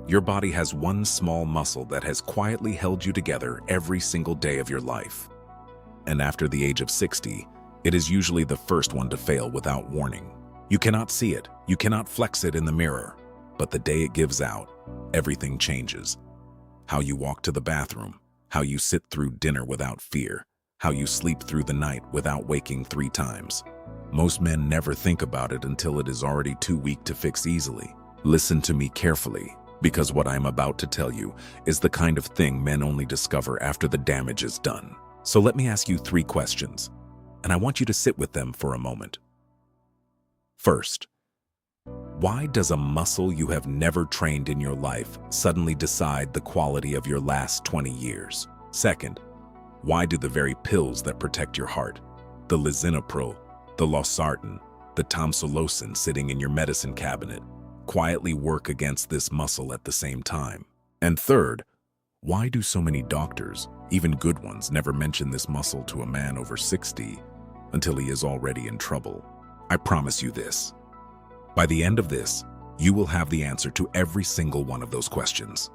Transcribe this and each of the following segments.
Your body has one small muscle that has quietly held you together every single day of your life. And after the age of 60, it is usually the first one to fail without warning. You cannot see it, you cannot flex it in the mirror, but the day it gives out, everything changes. How you walk to the bathroom, how you sit through dinner without fear, how you sleep through the night without waking 3 times. Most men never think about it until it is already too weak to fix easily. Listen to me carefully, because what I'm about to tell you is the kind of thing men only discover after the damage is done. So let me ask you 3 questions, and I want you to sit with them for a moment. First, why does a muscle you have never trained in your life suddenly decide the quality of your last 20 years? Second, why do the very pills that protect your heart, the lisinopril, the losartan, the tamsulosin sitting in your medicine cabinet, quietly work against this muscle at the same time? And third, why do so many doctors, even good ones, never mention this muscle to a man over 60 until he is already in trouble? I promise you this. By the end of this, you will have the answer to every single one of those questions.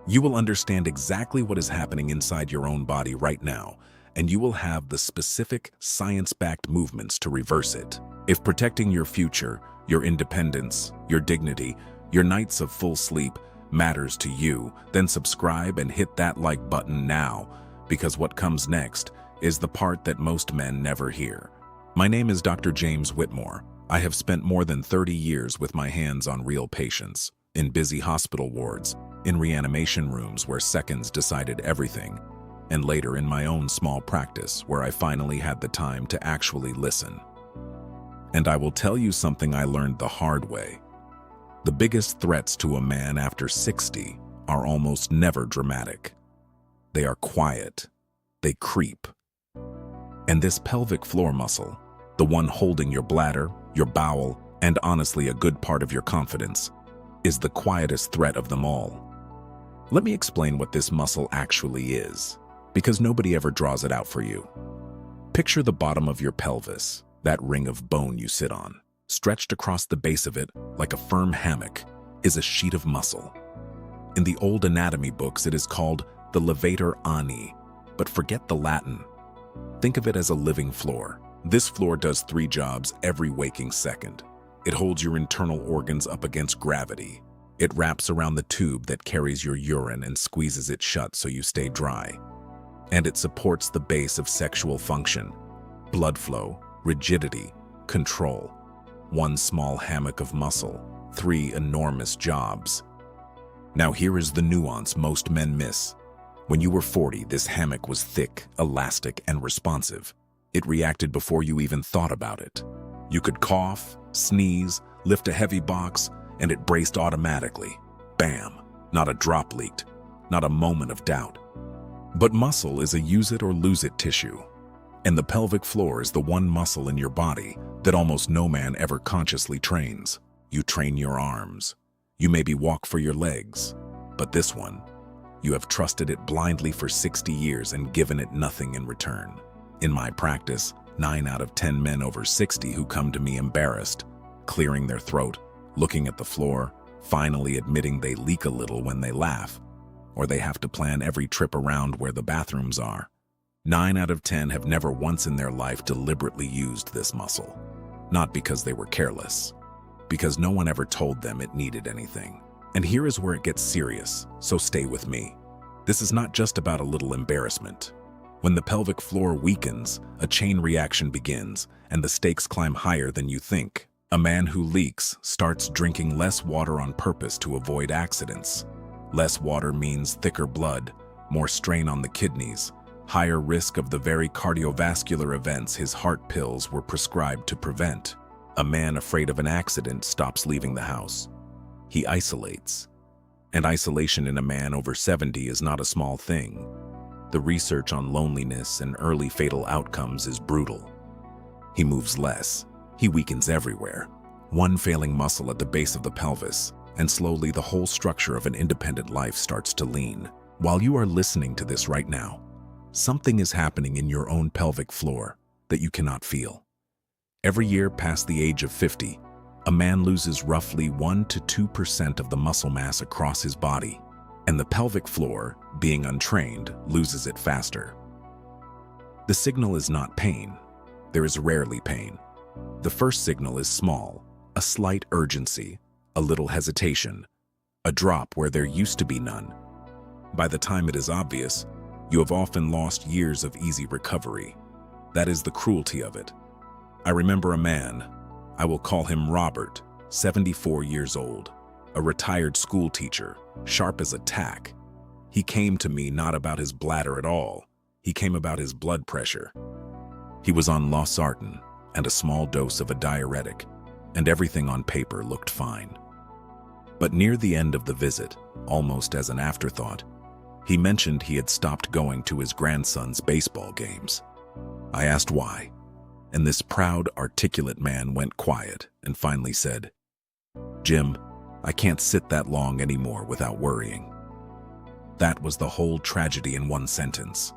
You will understand exactly what is happening inside your own body right now, and you will have the specific science-backed movements to reverse it. If protecting your future, your independence, your dignity, your nights of full sleep matters to you, then subscribe and hit that like button now, because what comes next is the part that most men never hear. My name is Dr. James Whitmore. I have spent more than 30 years with my hands on real patients, in busy hospital wards, in reanimation rooms where seconds decided everything, and later in my own small practice where I finally had the time to actually listen. And I will tell you something I learned the hard way. The biggest threats to a man after 60 are almost never dramatic. They are quiet. They creep. And this pelvic floor muscle, the one holding your bladder, your bowel, and honestly a good part of your confidence, is the quietest threat of them all. Let me explain what this muscle actually is, because nobody ever draws it out for you. Picture the bottom of your pelvis, that ring of bone you sit on. Stretched across the base of it, like a firm hammock, is a sheet of muscle. In the old anatomy books, it is called the levator ani, but forget the Latin. Think of it as a living floor. This floor does 3 jobs every waking second. It holds your internal organs up against gravity. It wraps around the tube that carries your urine and squeezes it shut so you stay dry. And it supports the base of sexual function, blood flow, rigidity, control. One small hammock of muscle, 3 enormous jobs. Now here is the nuance most men miss. When you were 40, this hammock was thick, elastic, and responsive. It reacted before you even thought about it. You could cough, sneeze, lift a heavy box, and it braced automatically. Bam! Not a drop leaked, not a moment of doubt. But muscle is a use it or lose it tissue. And the pelvic floor is the one muscle in your body that almost no man ever consciously trains. You train your arms. You maybe walk for your legs. But this one, you have trusted it blindly for 60 years and given it nothing in return. In my practice, 9 out of 10 men over 60 who come to me embarrassed, clearing their throat, looking at the floor, finally admitting they leak a little when they laugh, or they have to plan every trip around where the bathrooms are. 9 out of 10 have never once in their life deliberately used this muscle. Not because they were careless, because no one ever told them it needed anything. And here is where it gets serious, so stay with me. This is not just about a little embarrassment. When the pelvic floor weakens, a chain reaction begins, and the stakes climb higher than you think. A man who leaks starts drinking less water on purpose to avoid accidents. Less water means thicker blood, more strain on the kidneys, higher risk of the very cardiovascular events his heart pills were prescribed to prevent. A man afraid of an accident stops leaving the house. He isolates. And isolation in a man over 70 is not a small thing. The research on loneliness and early fatal outcomes is brutal. He moves less. He weakens everywhere. One failing muscle at the base of the pelvis, and slowly the whole structure of an independent life starts to lean. While you are listening to this right now, something is happening in your own pelvic floor that you cannot feel. Every year past the age of 50, A man loses roughly 1 to 2% of the muscle mass across his body, and the pelvic floor, being untrained, loses it faster. The signal is not pain. There is rarely pain. The first signal is small, a slight urgency, a little hesitation, a drop where there used to be none. By the time it is obvious, you have often lost years of easy recovery. That is the cruelty of it. I remember a man, I will call him Robert, 74 years old, a retired school teacher, sharp as a tack. He came to me not about his bladder at all. He came about his blood pressure. He was on losartan and a small dose of a diuretic, and everything on paper looked fine. But near the end of the visit, almost as an afterthought, he mentioned he had stopped going to his grandson's baseball games. I asked why, and this proud, articulate man went quiet and finally said, "Jim, I can't sit that long anymore without worrying." That was the whole tragedy in one sentence.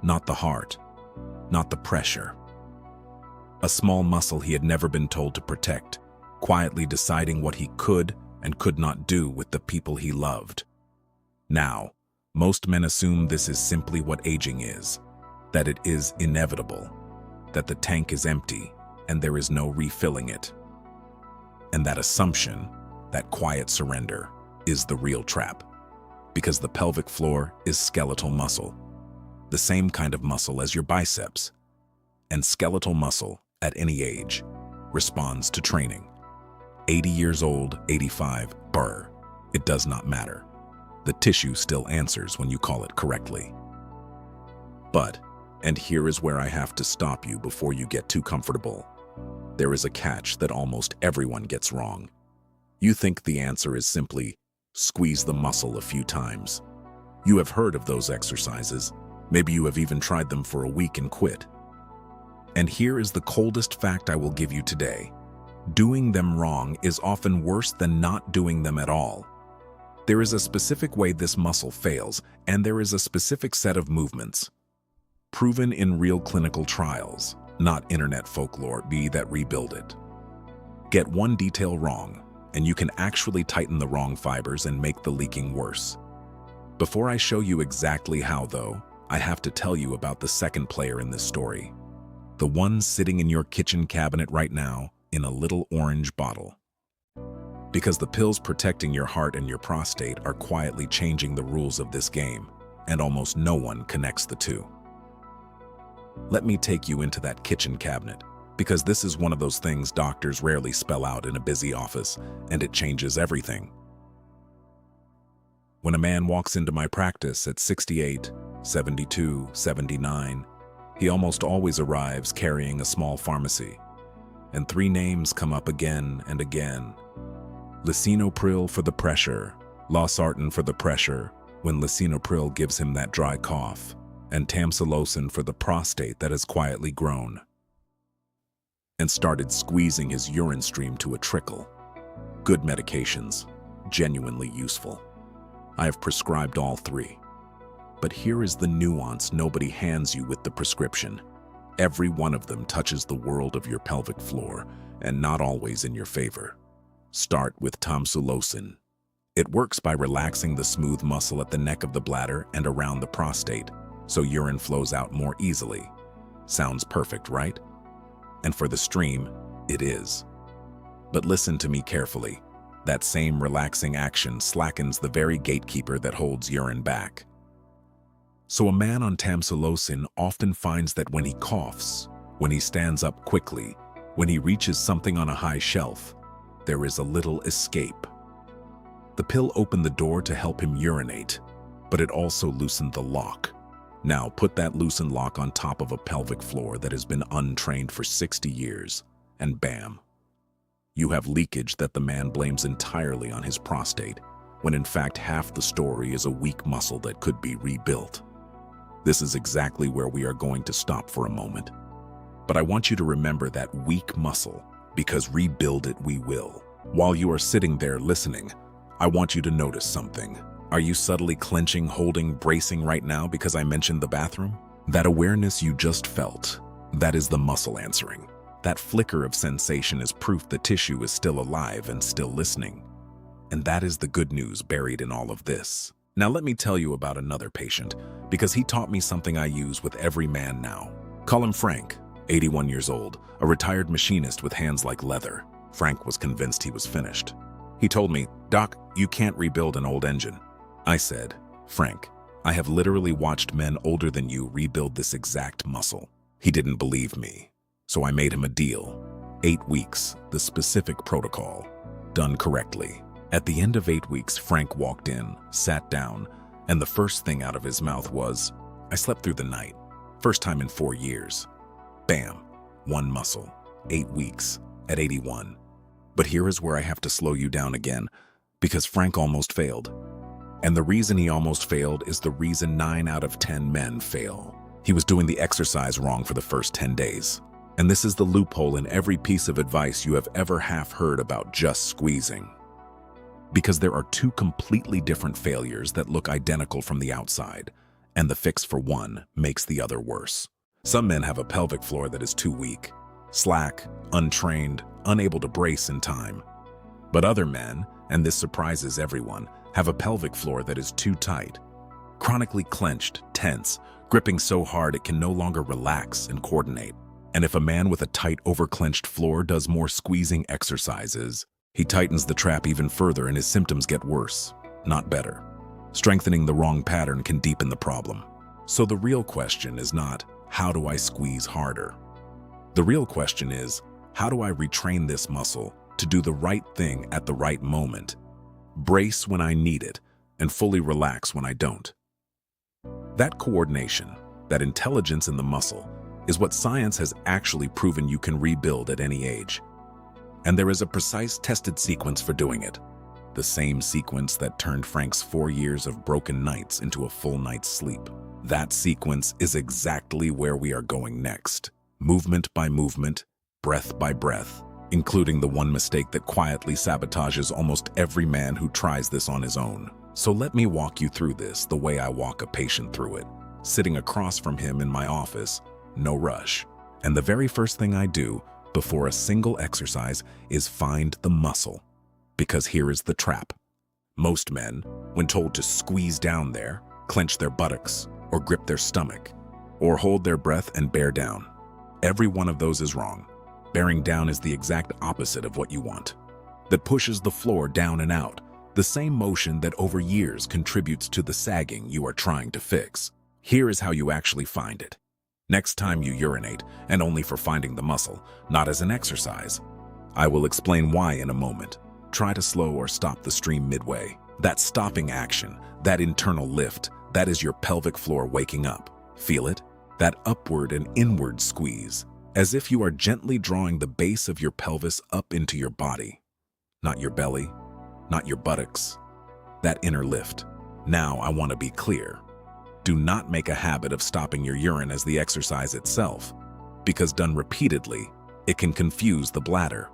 Not the heart, not the pressure. A small muscle he had never been told to protect, quietly deciding what he could and could not do with the people he loved. Now, most men assume this is simply what aging is, that it is inevitable, that the tank is empty and there is no refilling it. And that assumption, that quiet surrender, is the real trap, because the pelvic floor is skeletal muscle, the same kind of muscle as your biceps. And skeletal muscle, at any age, responds to training. 80 years old, 85, brr, it does not matter. The tissue still answers when you call it correctly. But, and here is where I have to stop you before you get too comfortable, there is a catch that almost everyone gets wrong. You think the answer is simply squeeze the muscle a few times. You have heard of those exercises. Maybe you have even tried them for a week and quit. And here is the coldest fact I will give you today. Doing them wrong is often worse than not doing them at all. There is a specific way this muscle fails, and there is a specific set of movements, proven in real clinical trials, not internet folklore, that rebuild it. Get one detail wrong, and you can actually tighten the wrong fibers and make the leaking worse. Before I show you exactly how, though, I have to tell you about the second player in this story. The one sitting in your kitchen cabinet right now in a little orange bottle. Because the pills protecting your heart and your prostate are quietly changing the rules of this game, and almost no one connects the two. Let me take you into that kitchen cabinet, because this is one of those things doctors rarely spell out in a busy office, and it changes everything. When a man walks into my practice at 68, 72, 79, he almost always arrives carrying a small pharmacy, and three names come up again and again. Lisinopril for the pressure, losartan for the pressure, when lisinopril gives him that dry cough, and tamsulosin for the prostate that has quietly grown and started squeezing his urine stream to a trickle. Good medications, genuinely useful. I have prescribed all three. But here is the nuance nobody hands you with the prescription. Every one of them touches the world of your pelvic floor, and not always in your favor. Start with tamsulosin. It works by relaxing the smooth muscle at the neck of the bladder and around the prostate, so urine flows out more easily. Sounds perfect, right? And for the stream, it is. But listen to me carefully. That same relaxing action slackens the very gatekeeper that holds urine back. So a man on tamsulosin often finds that when he coughs, when he stands up quickly, when he reaches something on a high shelf, there is a little escape. The pill opened the door to help him urinate, but it also loosened the lock. Now put that loosened lock on top of a pelvic floor that has been untrained for 60 years, and bam, you have leakage that the man blames entirely on his prostate, when in fact half the story is a weak muscle that could be rebuilt. This is exactly where we are going to stop for a moment. But I want you to remember that weak muscle, because rebuild it we will. While you are sitting there listening, I want you to notice something. Are you subtly clenching, holding, bracing right now because I mentioned the bathroom? That awareness you just felt, that is the muscle answering. That flicker of sensation is proof the tissue is still alive and still listening. And that is the good news buried in all of this. Now let me tell you about another patient, because he taught me something I use with every man now. Call him Frank, 81 years old, a retired machinist with hands like leather. Frank was convinced he was finished. He told me, "Doc, you can't rebuild an old engine." I said, "Frank, I have literally watched men older than you rebuild this exact muscle." He didn't believe me, so I made him a deal. 8 weeks, the specific protocol, done correctly. At the end of 8 weeks, Frank walked in, sat down, and the first thing out of his mouth was, "I slept through the night. First time in 4 years. Bam, one muscle, 8 weeks, at 81. But here is where I have to slow you down again, because Frank almost failed. And the reason he almost failed is the reason 9 out of 10 men fail. He was doing the exercise wrong for the first 10 days. And this is the loophole in every piece of advice you have ever half heard about just squeezing. Because there are 2 completely different failures that look identical from the outside, and the fix for one makes the other worse. Some men have a pelvic floor that is too weak, slack, untrained, unable to brace in time. But other men, and this surprises everyone, have a pelvic floor that is too tight, chronically clenched, tense, gripping so hard it can no longer relax and coordinate. And if a man with a tight, overclenched floor does more squeezing exercises, he tightens the trap even further and his symptoms get worse, not better. Strengthening the wrong pattern can deepen the problem. So the real question is not, how do I squeeze harder? The real question is, how do I retrain this muscle to do the right thing at the right moment, brace when I need it, and fully relax when I don't? That coordination, that intelligence in the muscle, is what science has actually proven you can rebuild at any age. And there is a precise tested sequence for doing it. The same sequence that turned Frank's 4 years of broken nights into a full night's sleep. That sequence is exactly where we are going next. Movement by movement, breath by breath, including the one mistake that quietly sabotages almost every man who tries this on his own. So let me walk you through this the way I walk a patient through it, sitting across from him in my office, no rush. And the very first thing I do before a single exercise is find the muscle. Because here is the trap. Most men, when told to squeeze down there, clench their buttocks, or grip their stomach, or hold their breath and bear down. Every one of those is wrong. Bearing down is the exact opposite of what you want. That pushes the floor down and out, the same motion that over years contributes to the sagging you are trying to fix. Here is how you actually find it. Next time you urinate, and only for finding the muscle, not as an exercise. I will explain why in a moment. Try to slow or stop the stream midway. That stopping action, that internal lift, that is your pelvic floor waking up. Feel it? That upward and inward squeeze, as if you are gently drawing the base of your pelvis up into your body. Not your belly, not your buttocks. That inner lift. Now I want to be clear. Do not make a habit of stopping your urine as the exercise itself, because done repeatedly, it can confuse the bladder.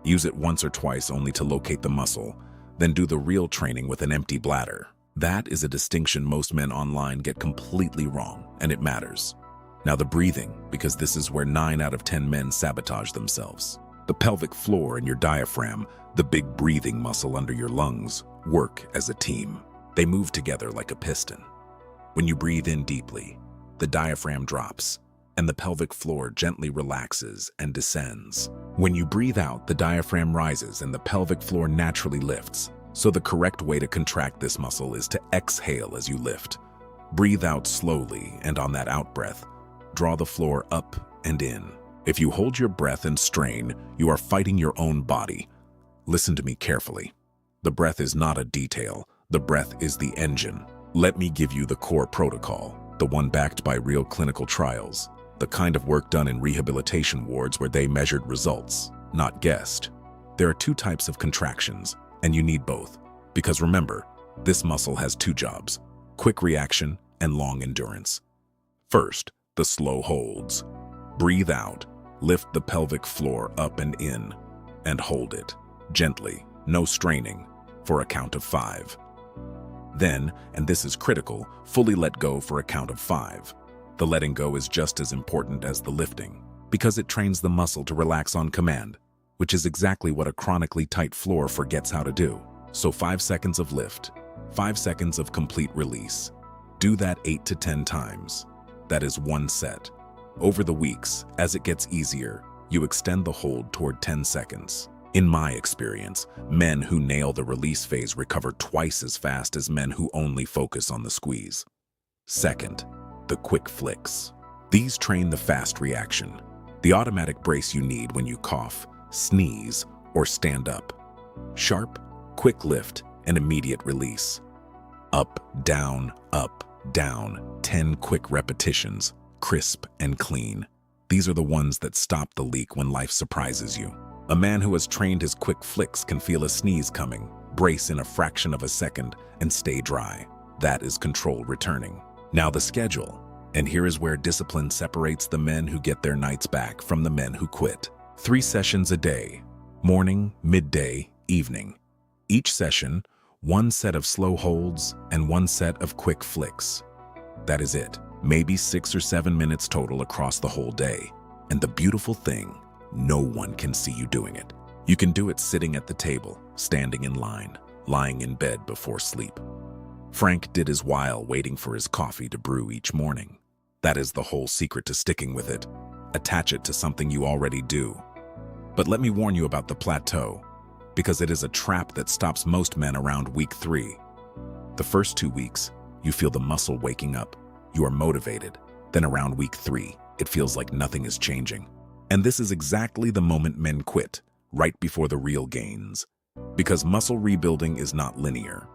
Use it once or twice only to locate the muscle, then do the real training with an empty bladder. That is a distinction most men online get completely wrong, and it matters. Now the breathing, because this is where 9 out of 10 men sabotage themselves. The pelvic floor and your diaphragm, the big breathing muscle under your lungs, work as a team. They move together like a piston. When you breathe in deeply, the diaphragm drops, and the pelvic floor gently relaxes and descends. When you breathe out, the diaphragm rises and the pelvic floor naturally lifts. So the correct way to contract this muscle is to exhale as you lift. Breathe out slowly, and on that out-breath, draw the floor up and in. If you hold your breath and strain, you are fighting your own body. Listen to me carefully. The breath is not a detail. The breath is the engine. Let me give you the core protocol, the one backed by real clinical trials, the kind of work done in rehabilitation wards where they measured results, not guessed. There are 2 types of contractions, and you need both. Because remember, this muscle has 2 jobs, quick reaction and long endurance. First, the slow holds. Breathe out, lift the pelvic floor up and in, and hold it, gently, no straining, for a count of 5. Then, and this is critical, fully let go for a count of 5. The letting go is just as important as the lifting. Because it trains the muscle to relax on command, which is exactly what a chronically tight floor forgets how to do. So 5 seconds of lift, 5 seconds of complete release. Do that 8 to 10 times. That is 1 set. Over the weeks, as it gets easier, you extend the hold toward 10 seconds. In my experience, men who nail the release phase recover twice as fast as men who only focus on the squeeze. Second, the quick flicks. These train the fast reaction, the automatic brace you need when you cough, sneeze, or stand up. Sharp, quick lift, and immediate release. Up, down, 10 quick repetitions, crisp and clean. These are the ones that stop the leak when life surprises you. A man who has trained his quick flicks can feel a sneeze coming, brace in a fraction of a second, and stay dry. That is control returning. Now the schedule. And here is where discipline separates the men who get their nights back from the men who quit. 3 sessions a day, morning, midday, evening. Each session, 1 set of slow holds and 1 set of quick flicks. That is it. Maybe 6 or 7 minutes total across the whole day. And the beautiful thing, no one can see you doing it. You can do it sitting at the table, standing in line, lying in bed before sleep. Frank did his while waiting for his coffee to brew each morning. That is the whole secret to sticking with it. Attach it to something you already do. But let me warn you about the plateau, because it is a trap that stops most men around week 3. The first 2 weeks, you feel the muscle waking up. You are motivated. Then around week 3, it feels like nothing is changing. And this is exactly the moment men quit, right before the real gains. Because muscle rebuilding is not linear.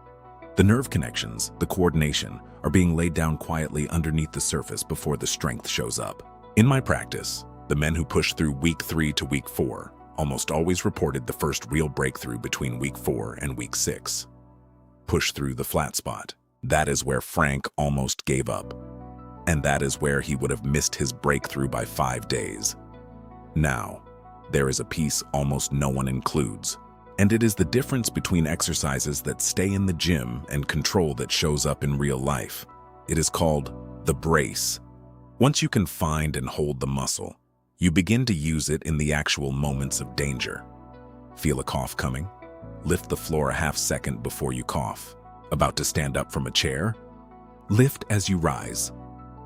The nerve connections, the coordination, are being laid down quietly underneath the surface before the strength shows up. In my practice, the men who pushed through week 3 to week 4 almost always reported the first real breakthrough between week 4 and week 6. Push through the flat spot. That is where Frank almost gave up. And that is where he would have missed his breakthrough by 5 days. Now, there is a piece almost no one includes. And it is the difference between exercises that stay in the gym and control that shows up in real life. It is called the brace. Once you can find and hold the muscle, you begin to use it in the actual moments of danger. Feel a cough coming? Lift the floor a half second before you cough. About to stand up from a chair? Lift as you rise.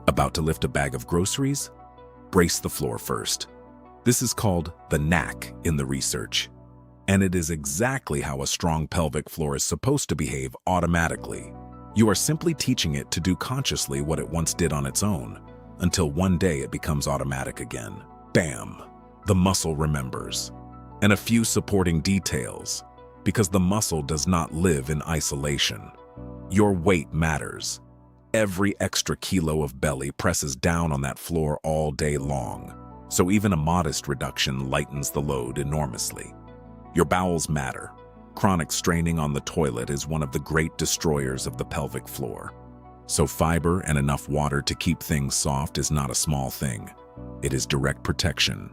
About to lift a bag of groceries? Brace the floor first. This is called the knack in the research. And it is exactly how a strong pelvic floor is supposed to behave automatically. You are simply teaching it to do consciously what it once did on its own, until one day it becomes automatic again. Bam! The muscle remembers. And a few supporting details, because the muscle does not live in isolation. Your weight matters. Every extra kilo of belly presses down on that floor all day long, so even a modest reduction lightens the load enormously. Your bowels matter. Chronic straining on the toilet is one of the great destroyers of the pelvic floor. So fiber and enough water to keep things soft is not a small thing. It is direct protection.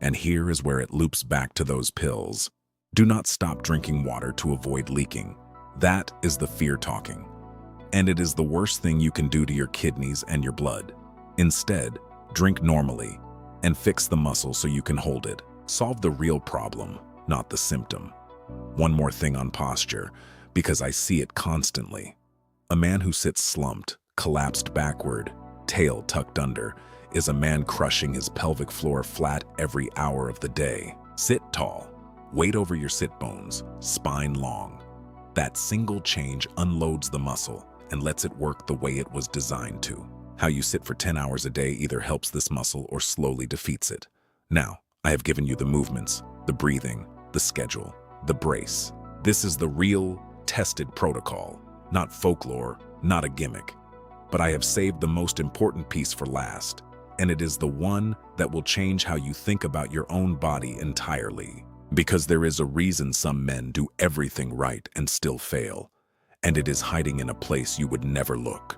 And here is where it loops back to those pills. Do not stop drinking water to avoid leaking. That is the fear talking. And it is the worst thing you can do to your kidneys and your blood. Instead, drink normally and fix the muscle so you can hold it. Solve the real problem, not the symptom. One more thing on posture, because I see it constantly. A man who sits slumped, collapsed backward, tail tucked under, is a man crushing his pelvic floor flat every hour of the day. Sit tall, weight over your sit bones, spine long. That single change unloads the muscle and lets it work the way it was designed to. How you sit for 10 hours a day either helps this muscle or slowly defeats it. Now, I have given you the movements, the breathing, the schedule, the brace. This is the real, tested protocol, not folklore, not a gimmick. But I have saved the most important piece for last, and it is the one that will change how you think about your own body entirely. Because there is a reason some men do everything right and still fail, and it is hiding in a place you would never look.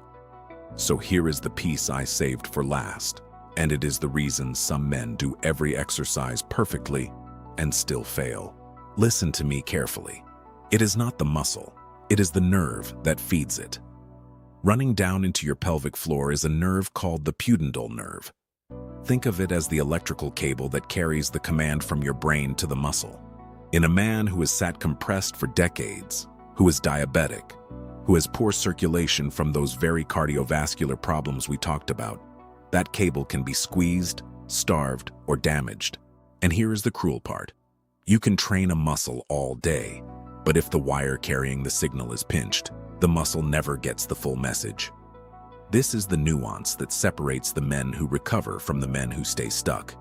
So here is the piece I saved for last. And it is the reason some men do every exercise perfectly and still fail. Listen to me carefully. It is not the muscle, it is the nerve that feeds it. Running down into your pelvic floor is a nerve called the pudendal nerve. Think of it as the electrical cable that carries the command from your brain to the muscle. In a man who has sat compressed for decades, who is diabetic, who has poor circulation from those very cardiovascular problems we talked about, that cable can be squeezed, starved, or damaged. And here is the cruel part. You can train a muscle all day, but if the wire carrying the signal is pinched, the muscle never gets the full message. This is the nuance that separates the men who recover from the men who stay stuck.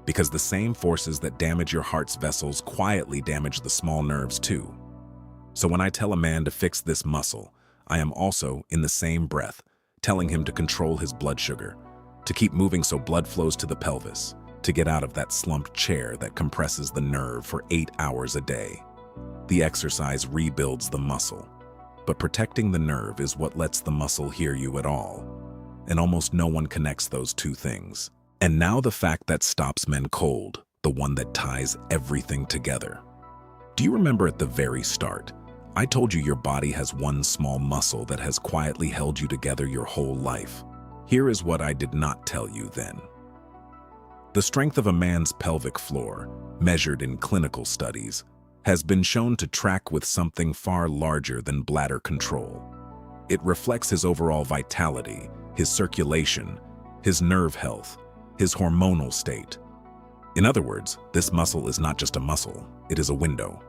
Because the same forces that damage your heart's vessels quietly damage the small nerves too. So when I tell a man to fix this muscle, I am also, in the same breath, telling him to control his blood sugar, to keep moving so blood flows to the pelvis, to get out of that slumped chair that compresses the nerve for 8 hours a day. The exercise rebuilds the muscle, but protecting the nerve is what lets the muscle hear you at all. And almost no one connects those two things. And now the fact that stops men cold, the one that ties everything together. Do you remember at the very start, I told you your body has one small muscle that has quietly held you together your whole life? Here is what I did not tell you then. The strength of a man's pelvic floor, measured in clinical studies, has been shown to track with something far larger than bladder control. It reflects his overall vitality, his circulation, his nerve health, his hormonal state. In other words, this muscle is not just a muscle, it is a window.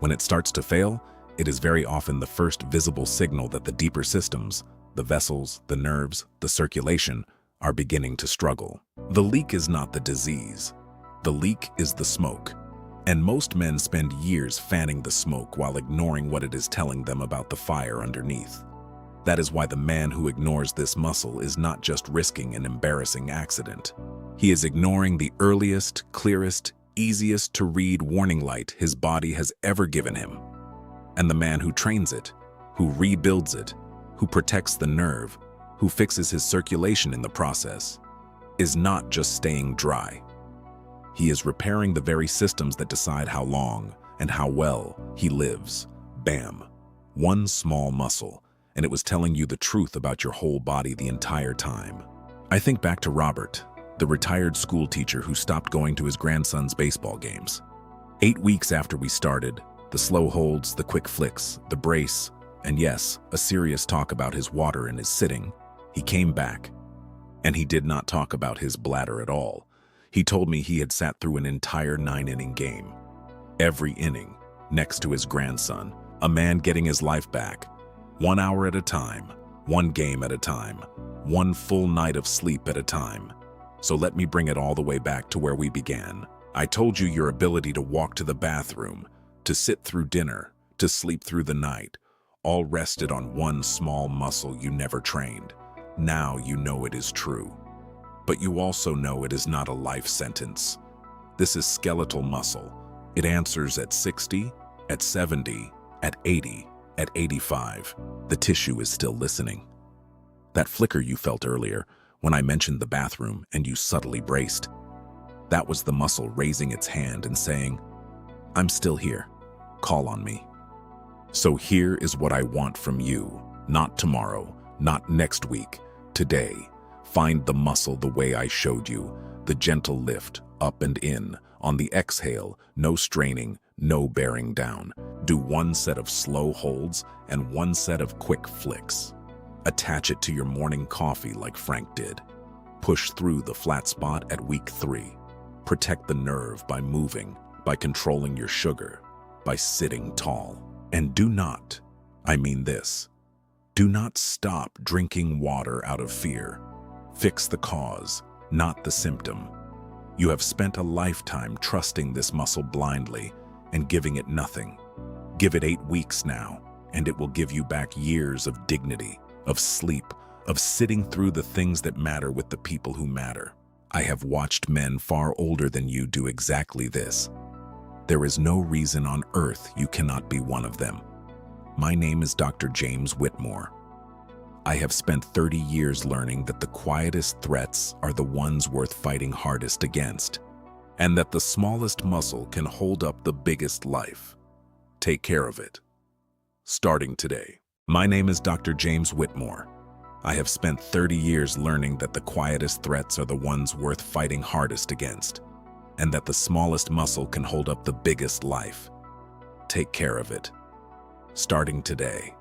When it starts to fail, it is very often the first visible signal that the deeper systems, the vessels, the nerves, the circulation, are beginning to struggle. The leak is not the disease. The leak is the smoke. And most men spend years fanning the smoke while ignoring what it is telling them about the fire underneath. That is why the man who ignores this muscle is not just risking an embarrassing accident. He is ignoring the earliest, clearest, easiest to read warning light his body has ever given him. And the man who trains it, who rebuilds it, who protects the nerve, who fixes his circulation in the process, is not just staying dry. He is repairing the very systems that decide how long and how well he lives. Bam. One small muscle, and it was telling you the truth about your whole body the entire time. I think back to Robert, the retired school teacher who stopped going to his grandson's baseball games. 8 weeks after we started, the slow holds, the quick flicks, the brace, and yes, a serious talk about his water and his sitting, he came back. And he did not talk about his bladder at all. He told me he had sat through an entire 9-inning game. Every inning, next to his grandson, a man getting his life back. 1 hour at a time, one game at a time, one full night of sleep at a time. So let me bring it all the way back to where we began. I told you your ability to walk to the bathroom, to sit through dinner, to sleep through the night, all rested on one small muscle you never trained. Now you know it is true. But you also know it is not a life sentence. This is skeletal muscle. It answers at 60, at 70, at 80, at 85. The tissue is still listening. That flicker you felt earlier when I mentioned the bathroom and you subtly braced, that was the muscle raising its hand and saying, "I'm still here. Call on me." So here is what I want from you. Not tomorrow, not next week, today. Find the muscle the way I showed you, the gentle lift, up and in. On the exhale, no straining, no bearing down. Do one set of slow holds and one set of quick flicks. Attach it to your morning coffee like Frank did. Push through the flat spot at week 3. Protect the nerve by moving, by controlling your sugar, by sitting tall. And do not, I mean this, do not stop drinking water out of fear. Fix the cause, not the symptom. You have spent a lifetime trusting this muscle blindly and giving it nothing. Give it 8 weeks now, and it will give you back years of dignity, of sleep, of sitting through the things that matter with the people who matter. I have watched men far older than you do exactly this. There is no reason on earth you cannot be one of them. My name is Dr. James Whitmore. I have spent 30 years learning that the quietest threats are the ones worth fighting hardest against, and that the smallest muscle can hold up the biggest life. Take care of it. Starting today. My name is Dr. James Whitmore. I have spent 30 years learning that the quietest threats are the ones worth fighting hardest against, and that the smallest muscle can hold up the biggest life. Take care of it, starting today.